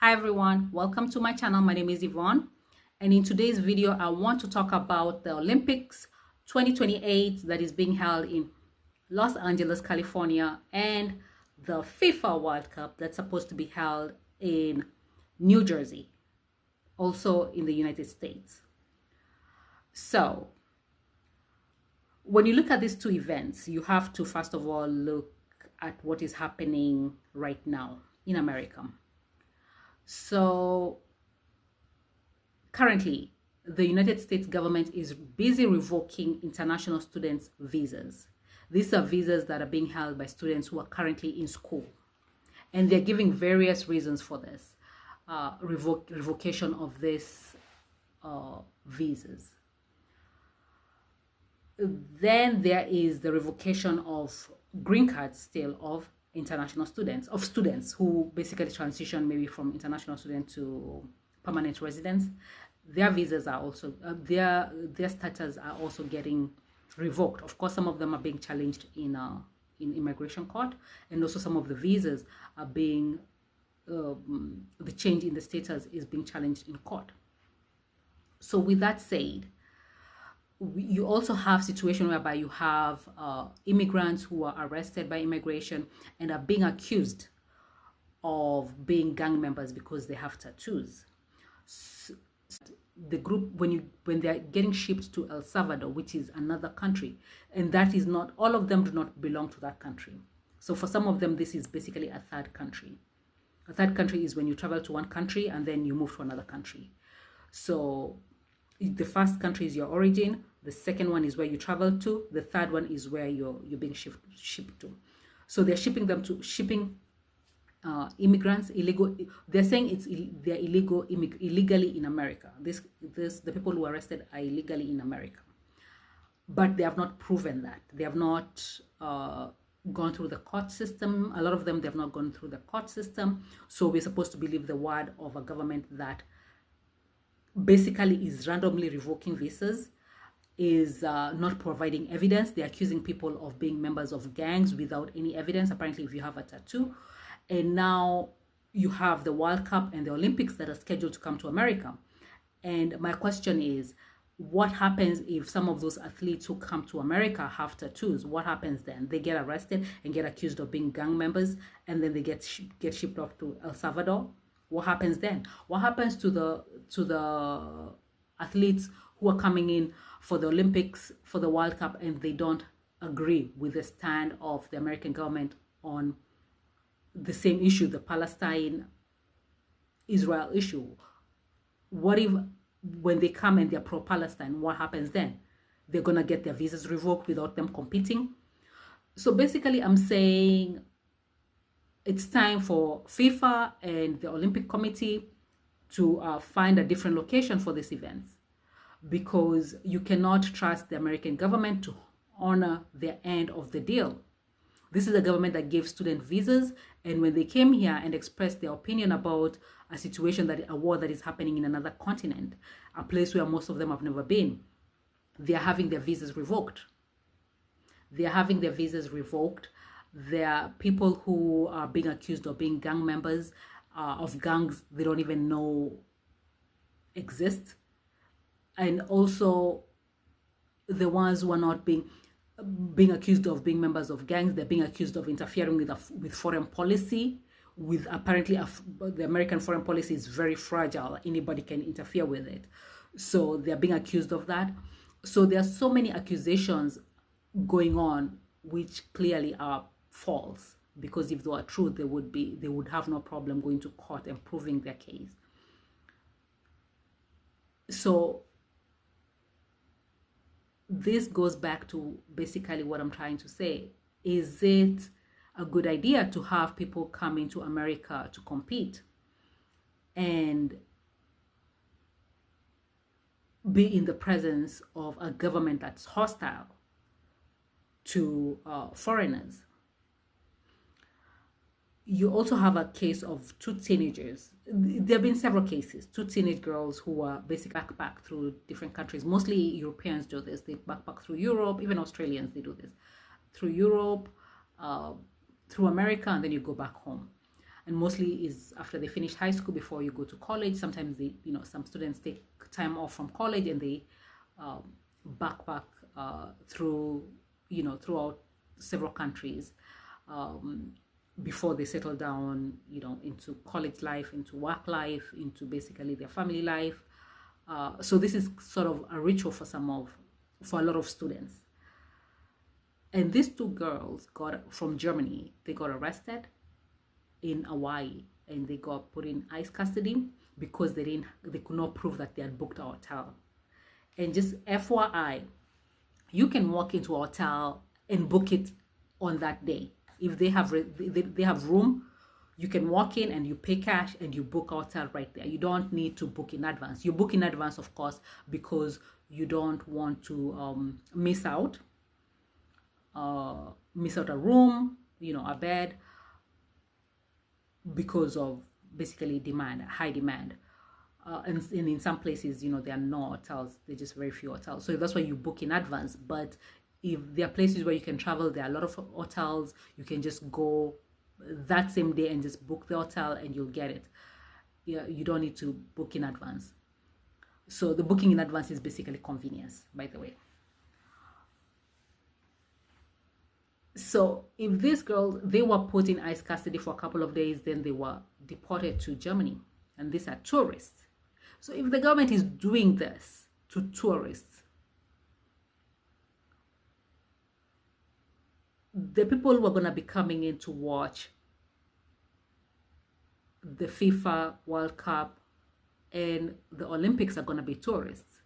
Hi everyone, welcome to my channel. My name is Yvonne, and in today's video I want to talk about the Olympics 2028 that is being held in Los Angeles, California, and the FIFA World Cup that's supposed to be held in New Jersey, also in the United States. So when you look at these two events, you have to first of all look at what is happening right now in America. So currently, the United States government is busy revoking international students' visas. These are visas that are being held by students who are currently in school. And they're giving various reasons for this revocation of these visas. Then there is the revocation of green cards still of international students, of students who basically transition maybe from international student to permanent residents. Their visas are also, their status are also getting revoked. Of course, some of them are being challenged in immigration court, and also some of the visas are being, the change in the status is being challenged in court. So with that said, you also have situation whereby you have immigrants who are arrested by immigration and are being accused of being gang members because they have tattoos. So the group, when they're getting shipped to El Salvador, which is another country, and that is not, all of them do not belong to that country. So for some of them, this is basically a third country. A third country is when you travel to one country and then you move to another country. So the first country is your origin, the second one is where you travel to, the third one is where you're being shipped to. So they're shipping immigrants illegal. They're saying they're illegally in America. The people who are arrested are illegally in America, but they have not proven that. They have not gone through the court system. A lot of them, they have not gone through the court system. So we're supposed to believe the word of a government that basically is randomly revoking visas, is not providing evidence. They're accusing people of being members of gangs without any evidence. Apparently, if you have a tattoo, and now you have the World Cup and the Olympics that are scheduled to come to America. And my question is, what happens if some of those athletes who come to America have tattoos? What happens then? They get arrested and get accused of being gang members, and then they get shipped off to El Salvador. What happens then? What happens to the athletes who are coming in for the Olympics, for the World Cup, and they don't agree with the stand of the American government on the same issue, the Palestine-Israel issue? What if when they come and they're pro-Palestine, what happens then? They're going to get their visas revoked without them competing? So basically, I'm saying it's time for FIFA and the Olympic Committee to find a different location for these events, because you cannot trust the American government to honor their end of the deal. This is a government that gave student visas, and when they came here and expressed their opinion about a war that is happening in another continent, a place where most of them have never been, they are having their visas revoked. They are having their visas revoked. There are people who are being accused of being gang members of gangs they don't even know exist. And also the ones who are not being accused of being members of gangs, they're being accused of interfering with foreign policy. With apparently the American foreign policy is very fragile. Anybody can interfere with it. So they're being accused of that. So there are so many accusations going on which clearly are false, because if they were true, they would have no problem going to court and proving their case. So this goes back to basically what I'm trying to say. Is it a good idea to have people come into America to compete and be in the presence of a government that's hostile to foreigners? You also have a case of two teenagers. There have been several cases. Two teenage girls who are basically backpack through different countries. Mostly Europeans do this. They backpack through Europe. Even Australians, they do this. Through Europe, through America, and then you go back home. and mostly is after they finish high school before you go to college. Sometimes they, some students take time off from college and they um, backpack through, throughout several countries um, before they settle down, into college life, into work life, into basically their family life. So this is sort of a ritual for a lot of students. And these two girls got from Germany. They got arrested in Hawaii and they got put in ICE custody because they could not prove that they had booked a hotel. And just FYI, you can walk into a hotel and book it on that day. If they have they have room, you can walk in and you pay cash and you book a hotel right there. You don't need to book in advance. You book in advance, of course, because you don't want to miss out a room, a bed, because of basically high demand. And in some places, there are no hotels. They're just very few hotels. So that's why you book in advance. But if there are places where you can travel, there are a lot of hotels. You can just go that same day and just book the hotel and you'll get it. Yeah, you don't need to book in advance. So the booking in advance is basically convenience, by the way. So if these girls, they were put in ICE custody for a couple of days, then they were deported to Germany. And these are tourists. So if the government is doing this to tourists, the people who are going to be coming in to watch the FIFA World Cup and the Olympics are going to be tourists.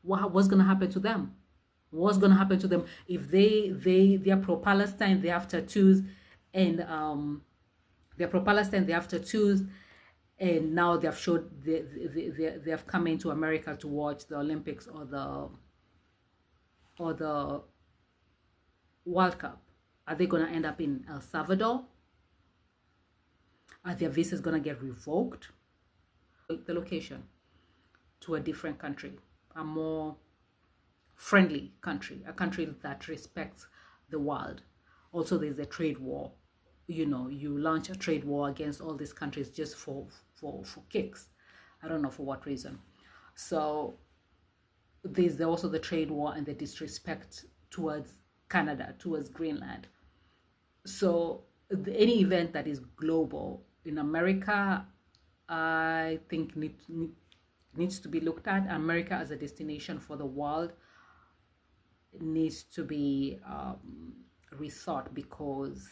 What's going to happen to them? What's going to happen to them if they're pro-Palestine, they have tattoos, and they're pro-Palestine, they have tattoos, and now they have showed they have come into America to watch the Olympics or the World Cup. Are they going to end up in El Salvador? Are their visas going to get revoked? The location to a different country, a more friendly country, a country that respects the world. Also, there's a trade war. You launch a trade war against all these countries just for kicks. I don't know for what reason. So there's also the trade war and the disrespect towards Canada, towards Greenland. So any event that is global in America, I think needs to be looked at. America as a destination for the world needs to be rethought because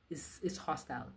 it's hostile.